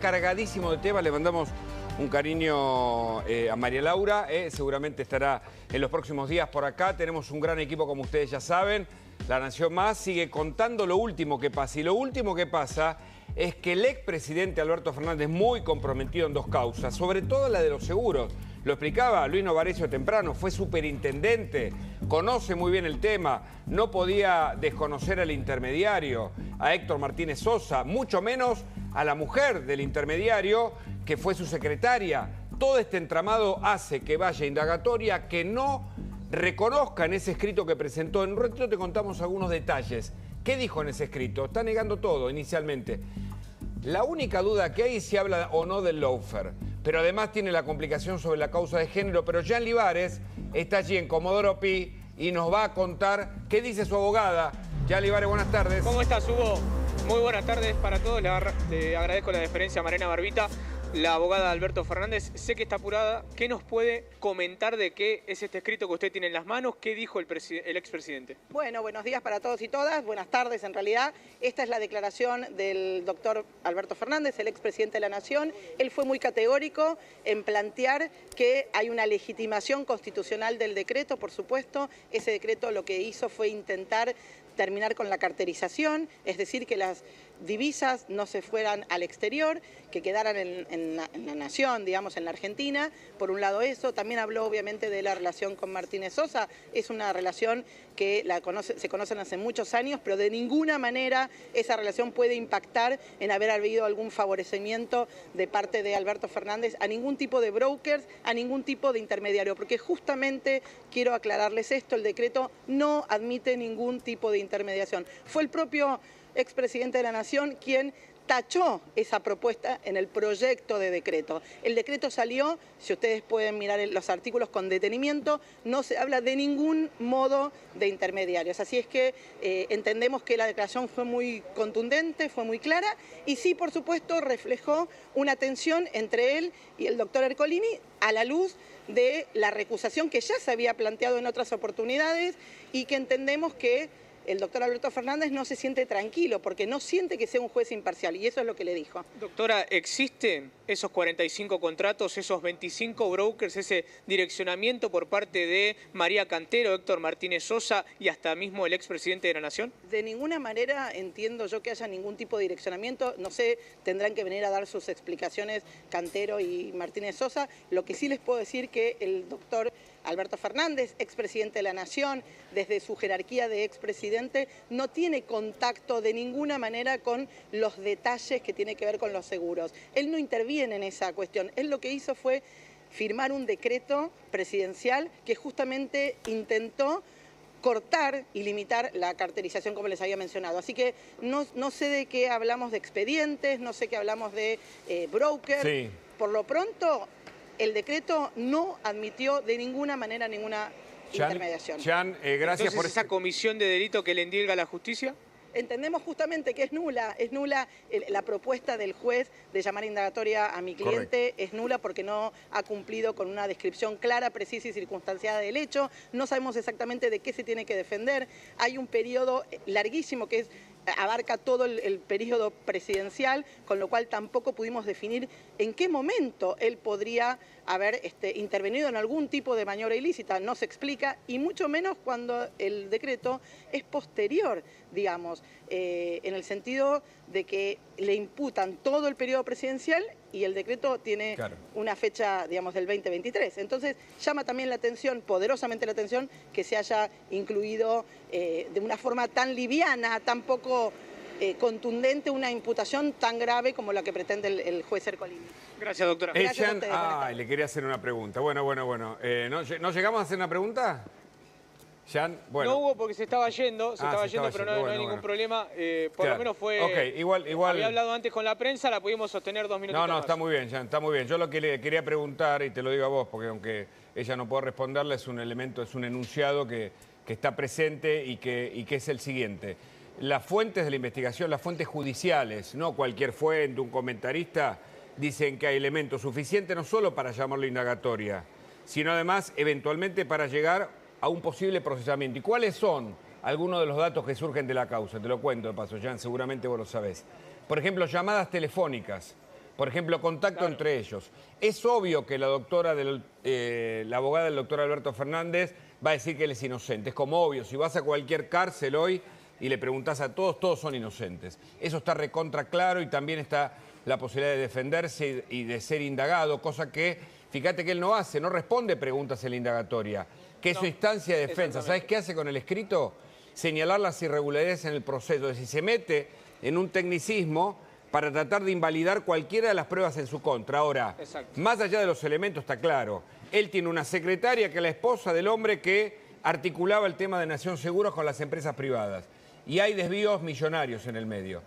Cargadísimo de tema, le mandamos un cariño a María Laura, seguramente estará en los próximos días por acá. Tenemos un gran equipo, como ustedes ya saben. La Nación Más sigue contando lo último que pasa. Y lo último que pasa es que el expresidente Alberto Fernández, muy comprometido en dos causas, sobre todo la de los seguros. Lo explicaba Luis Novarecio temprano, fue superintendente, conoce muy bien el tema, no podía desconocer al intermediario, a Héctor Martínez Sosa, mucho menos a la mujer del intermediario, que fue su secretaria. Todo este entramado hace que vaya indagatoria, que no reconozca en ese escrito que presentó. En un ratito te contamos algunos detalles. ¿Qué dijo en ese escrito? Está negando todo inicialmente. La única duda que hay es si habla o no del lawfare. Pero además tiene la complicación sobre la causa de género. Pero Jean Libares está allí en Comodoro Pi y nos va a contar qué dice su abogada. Jean Libares, buenas tardes. ¿Cómo estás, Hugo? Muy buenas tardes para todos. Le agradezco la deferencia a Mariana Barbita, la abogada de Alberto Fernández. Sé que está apurada. ¿Qué nos puede comentar de qué es este escrito que usted tiene en las manos? ¿Qué dijo el expresidente? Bueno, buenos días para todos y todas. Buenas tardes, en realidad. Esta es la declaración del doctor Alberto Fernández, el expresidente de la Nación. Él fue muy categórico en plantear que hay una legitimación constitucional del decreto, por supuesto. Ese decreto lo que hizo fue intentar terminar con la carterización, es decir, que las divisas no se fueran al exterior, que quedaran en la nación, digamos, en la Argentina. Por un lado eso, también habló obviamente de la relación con Martínez Sosa. Es una relación que se conocen hace muchos años, pero de ninguna manera esa relación puede impactar en haber habido algún favorecimiento de parte de Alberto Fernández a ningún tipo de brokers, a ningún tipo de intermediario, porque justamente quiero aclararles esto, el decreto no admite ningún tipo de intermediación. Fue el propio expresidente de la Nación quien tachó esa propuesta en el proyecto de decreto. El decreto salió, si ustedes pueden mirar los artículos con detenimiento, no se habla de ningún modo de intermediarios. Así es que entendemos que la declaración fue muy contundente, fue muy clara y sí, por supuesto, reflejó una tensión entre él y el doctor Ercolini a la luz de la recusación que ya se había planteado en otras oportunidades y que entendemos que el doctor Alberto Fernández no se siente tranquilo porque no siente que sea un juez imparcial y eso es lo que le dijo. Doctora, ¿existen esos 45 contratos, esos 25 brokers, ese direccionamiento por parte de María Cantero, Héctor Martínez Sosa y hasta mismo el expresidente de la Nación? De ninguna manera entiendo yo que haya ningún tipo de direccionamiento. No sé, tendrán que venir a dar sus explicaciones Cantero y Martínez Sosa. Lo que sí les puedo decir que el doctor Alberto Fernández, expresidente de la Nación, desde su jerarquía de expresidente, no tiene contacto de ninguna manera con los detalles que tiene que ver con los seguros. Él no interviene en esa cuestión. Él lo que hizo fue firmar un decreto presidencial que justamente intentó cortar y limitar la carterización, como les había mencionado. Así que no sé de qué hablamos de expedientes, no sé qué hablamos de brokers. Sí. Por lo pronto, el decreto no admitió de ninguna manera ninguna intermediación. Jean, gracias Entonces, por esa comisión de delito que le endilga la justicia. Entendemos justamente que es nula la propuesta del juez de llamar indagatoria a mi cliente. Correcto. Es nula porque no ha cumplido con una descripción clara, precisa y circunstanciada del hecho. No sabemos exactamente de qué se tiene que defender. Hay un periodo larguísimo que abarca todo el periodo presidencial, con lo cual tampoco pudimos definir en qué momento él podría haber intervenido en algún tipo de maniobra ilícita. No se explica, y mucho menos cuando el decreto es posterior, digamos, en el sentido de que le imputan todo el periodo presidencial y el decreto tiene una fecha, digamos, del 2023. Entonces, llama también la atención, poderosamente la atención, que se haya incluido de una forma tan liviana, tan poco contundente, una imputación tan grave como la que pretende el juez Ercolini. Gracias, doctora. Gracias a ustedes. Le quería hacer una pregunta. Bueno. ¿No llegamos a hacer una pregunta? Jean, bueno. No hubo porque se estaba yendo, pero no hay ningún problema. Por lo menos fue... Okay, igual. Había hablado antes con la prensa, la pudimos sostener 2 minutos más. Está muy bien, Jean, está muy bien. Yo lo que le quería preguntar, y te lo digo a vos, porque aunque ella no pueda responderle, es un elemento, es un enunciado que está presente y que es el siguiente. Las fuentes de la investigación, las fuentes judiciales, no cualquier fuente, un comentarista, dicen que hay elementos suficientes no solo para llamarlo indagatoria, sino además eventualmente para llegar a un posible procesamiento. ¿Y cuáles son algunos de los datos que surgen de la causa? Te lo cuento de paso, Jean, seguramente vos lo sabés. Por ejemplo, llamadas telefónicas Por ejemplo, contacto entre ellos. Es obvio que la abogada del doctor Alberto Fernández va a decir que él es inocente. Es como obvio, si vas a cualquier cárcel hoy y le preguntás a todos, todos son inocentes. Eso está recontra claro y también está la posibilidad de defenderse y de ser indagado, cosa que, fíjate que él no hace, no responde preguntas en la indagatoria, que es su instancia de defensa. ¿Sabes qué hace con el escrito? Señalar las irregularidades en el proceso, es decir, se mete en un tecnicismo para tratar de invalidar cualquiera de las pruebas en su contra. Ahora, más allá de los elementos, está claro, él tiene una secretaria que es la esposa del hombre que articulaba el tema de Nación Seguros con las empresas privadas. Y hay desvíos millonarios en el medio.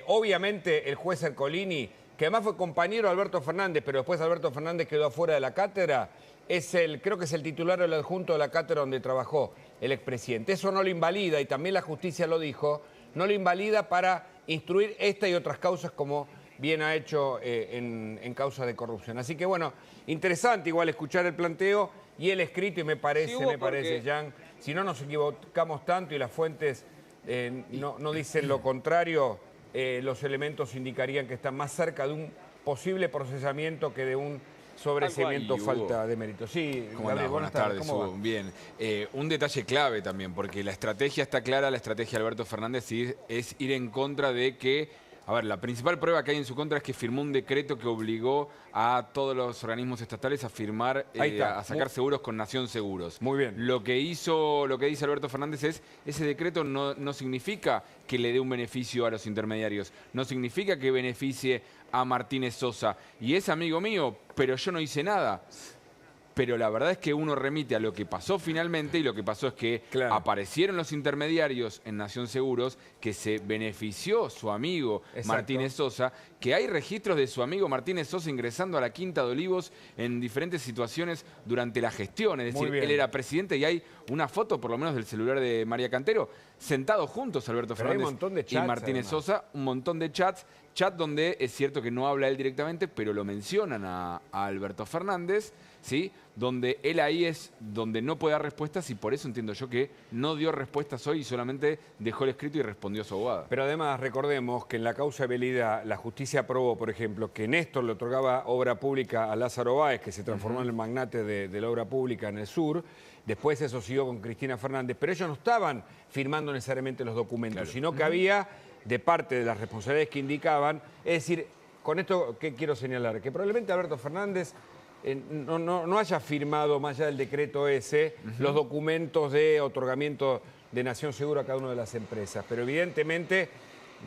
Obviamente el juez Ercolini, que además fue compañero de Alberto Fernández, pero después Alberto Fernández quedó afuera de la cátedra, creo que es el titular o el adjunto de la cátedra donde trabajó el expresidente. Eso no lo invalida, y también la justicia lo dijo, no lo invalida para instruir esta y otras causas como bien ha hecho en causas de corrupción. Así que bueno, interesante igual escuchar el planteo y el escrito, y me parece, Jan, si no nos equivocamos tanto y las fuentes no dicen lo contrario, los elementos indicarían que están más cerca de un posible procesamiento que de un sobreseimiento o falta de mérito. Sí, Gabriel, buenas tardes, Hugo. Bien. Un detalle clave también, porque la estrategia está clara, la estrategia de Alberto Fernández es ir en contra de que... A ver, la principal prueba que hay en su contra es que firmó un decreto que obligó a todos los organismos estatales a firmar, a sacar seguros con Nación Seguros. Muy bien. Lo que dice Alberto Fernández es, ese decreto no significa que le dé un beneficio a los intermediarios, no significa que beneficie a Martínez Sosa. Y es amigo mío, pero yo no hice nada. Pero la verdad es que uno remite a lo que pasó finalmente, y lo que pasó es que aparecieron los intermediarios en Nación Seguros, que se benefició su amigo Martínez Sosa, que hay registros de su amigo Martínez Sosa ingresando a la Quinta de Olivos en diferentes situaciones durante la gestión. Es decir, él era presidente y hay una foto, por lo menos del celular de María Cantero, sentados juntos Alberto Fernández y Martínez Sosa, un montón de chats donde es cierto que no habla él directamente, pero lo mencionan a Alberto Fernández, ¿sí? Donde él ahí es donde no puede dar respuestas, y por eso entiendo yo que no dio respuestas hoy y solamente dejó el escrito y respondió a su abogada. Pero además recordemos que en la causa Belida la justicia aprobó, por ejemplo, que Néstor le otorgaba obra pública a Lázaro Báez, que se transformó en el magnate de la obra pública en el sur. Después eso siguió con Cristina Fernández, pero ellos no estaban firmando necesariamente los documentos, sino que había, de parte de las responsabilidades que indicaban, es decir, con esto que quiero señalar, que probablemente Alberto Fernández no haya firmado, más allá del decreto ese, los documentos de otorgamiento de Nación Seguro a cada una de las empresas. Pero evidentemente,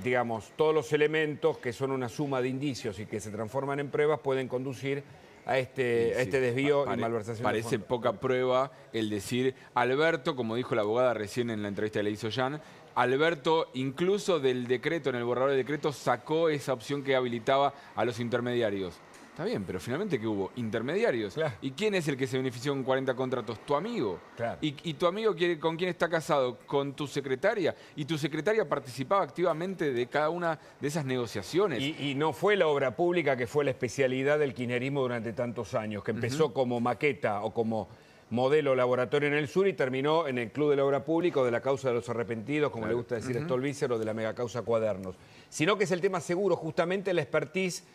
digamos, todos los elementos que son una suma de indicios y que se transforman en pruebas pueden conducir a este desvío y malversación. Parece poca prueba el decir Alberto, como dijo la abogada recién en la entrevista que le hizo Jan, Alberto, incluso del decreto, en el borrador del decreto, sacó esa opción que habilitaba a los intermediarios. Está bien, pero finalmente ¿qué hubo? Intermediarios. Claro. ¿Y quién es el que se benefició con 40 contratos? Tu amigo. Claro. ¿Y tu amigo con quién está casado? Con tu secretaria. Y tu secretaria participaba activamente de cada una de esas negociaciones. Y no fue la obra pública que fue la especialidad del kirchnerismo durante tantos años, que empezó como maqueta o como modelo laboratorio en el sur y terminó en el Club de la Obra Pública o de la Causa de los Arrepentidos, como le gusta decir a Stolbizer, o de la megacausa Cuadernos. Sino que es el tema seguro, justamente la expertise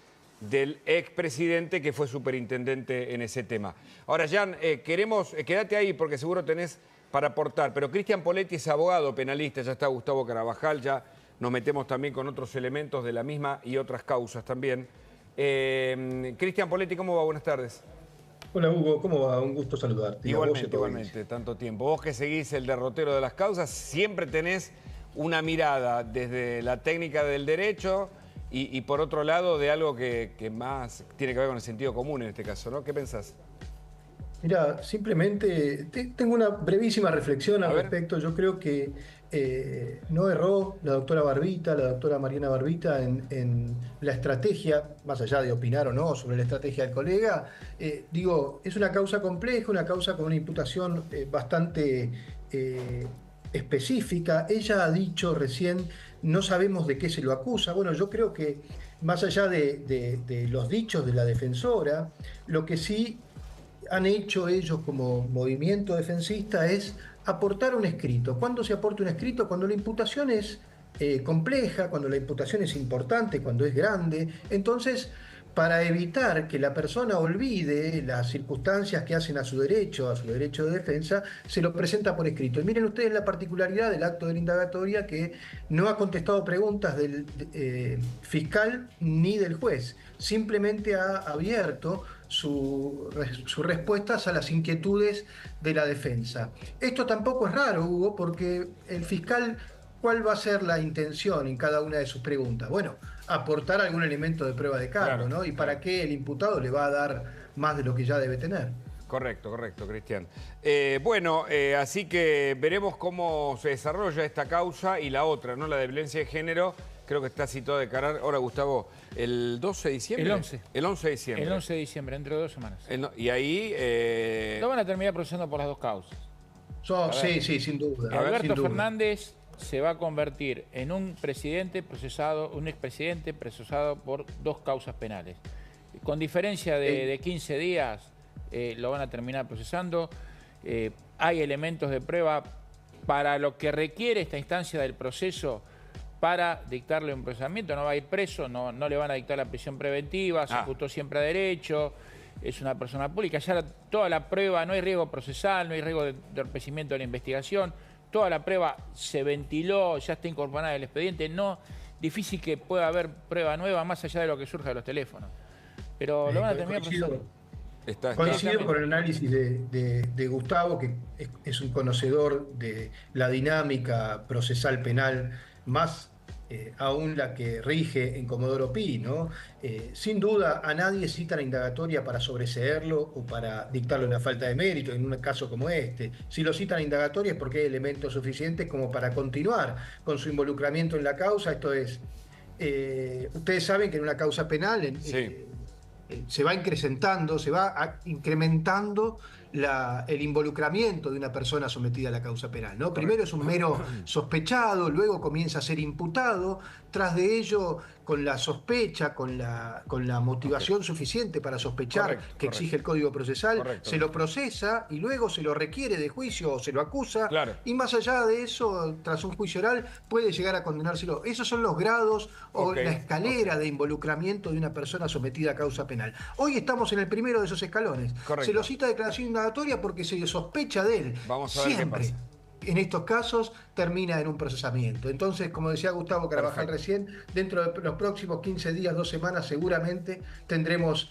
del expresidente que fue superintendente en ese tema. Ahora, Jan, quédate ahí porque seguro tenés para aportar, pero Cristian Poletti es abogado penalista, ya está Gustavo Carabajal, ya nos metemos también con otros elementos de la misma y otras causas también. Cristian Poletti, ¿cómo va? Buenas tardes. Hola Hugo, ¿cómo va? Un gusto saludarte. Igualmente, tanto tiempo. Vos que seguís el derrotero de las causas, siempre tenés una mirada desde la técnica del derecho y por otro lado de algo que más tiene que ver con el sentido común en este caso, ¿no? ¿Qué pensás? Mira, simplemente tengo una brevísima reflexión al respecto. Yo creo que no erró la doctora Barbita, la doctora Mariana Barbita en la estrategia, más allá de opinar o no sobre la estrategia del colega. Digo, es una causa compleja, una causa con una imputación bastante específica. Ella ha dicho recién, no sabemos de qué se lo acusa. Bueno, yo creo que más allá de los dichos de la defensora, lo que sí han hecho ellos como movimiento defensista es aportar un escrito. ¿Cuándo se aporta un escrito? Cuando la imputación es compleja, cuando la imputación es importante, cuando es grande. Entonces, para evitar que la persona olvide las circunstancias que hacen a su derecho de defensa, se lo presenta por escrito. Y miren ustedes la particularidad del acto de la indagatoria, que no ha contestado preguntas del fiscal ni del juez, simplemente ha abierto sus respuestas a las inquietudes de la defensa. Esto tampoco es raro, Hugo, porque el fiscal, ¿cuál va a ser la intención en cada una de sus preguntas? Bueno, aportar algún elemento de prueba de cargo, ¿no? ¿Y para qué el imputado le va a dar más de lo que ya debe tener? Correcto, correcto, Cristian. Así que veremos cómo se desarrolla esta causa y la otra, ¿no? La de violencia de género, creo que está situada de cara. Ahora, Gustavo, ¿el 12 de diciembre? El 11. El 11 de diciembre. El 11 de diciembre, dentro de 2 semanas. Y ahí... Lo van a terminar procesando por las dos causas. Sí, sin duda. Alberto Fernández se va a convertir en un presidente procesado, un expresidente procesado por 2 causas penales. Con diferencia de 15 días lo van a terminar procesando. Hay elementos de prueba para lo que requiere esta instancia del proceso para dictarle un procesamiento. No va a ir preso, no le van a dictar la prisión preventiva, se ajustó siempre a derecho, es una persona pública. Ya toda la prueba, no hay riesgo procesal, no hay riesgo de entorpecimiento de la investigación. Toda la prueba se ventiló, ya está incorporada en el expediente. No, difícil que pueda haber prueba nueva más allá de lo que surja de los teléfonos. Pero lo van a terminar procesando. Coincido con el análisis de Gustavo, que es un conocedor de la dinámica procesal penal, más aún la que rige en Comodoro Pi, ¿no? Sin duda, a nadie cita la indagatoria para sobreseerlo o para dictarle una falta de mérito en un caso como este. Si lo citan a indagatoria es porque hay elementos suficientes como para continuar con su involucramiento en la causa. Esto es, ustedes saben que en una causa penal se va incrementando, se va incrementando el involucramiento de una persona sometida a la causa penal, ¿no? Primero es un mero sospechado, luego comienza a ser imputado, tras de ello, con la sospecha, con la motivación suficiente para sospechar que exige el Código Procesal, se lo procesa y luego se lo requiere de juicio o se lo acusa, y más allá de eso, tras un juicio oral, puede llegar a condenárselo. Esos son los grados o la escalera de involucramiento de una persona sometida a causa penal. Hoy estamos en el primero de esos escalones. Se lo cita a declaración indagatoria porque se sospecha de él. Vamos a ver siempre. qué pasa. En estos casos termina en un procesamiento. Entonces, como decía Gustavo Carvajal recién, dentro de los próximos 15 días, 2 semanas, seguramente tendremos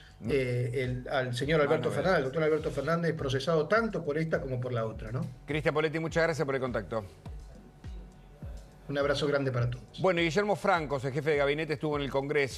al señor Alberto Fernández, al doctor Alberto Fernández, procesado tanto por esta como por la otra, ¿no? Cristian Poletti, muchas gracias por el contacto. Un abrazo grande para todos. Bueno, y Guillermo Francos, el jefe de gabinete, estuvo en el Congreso.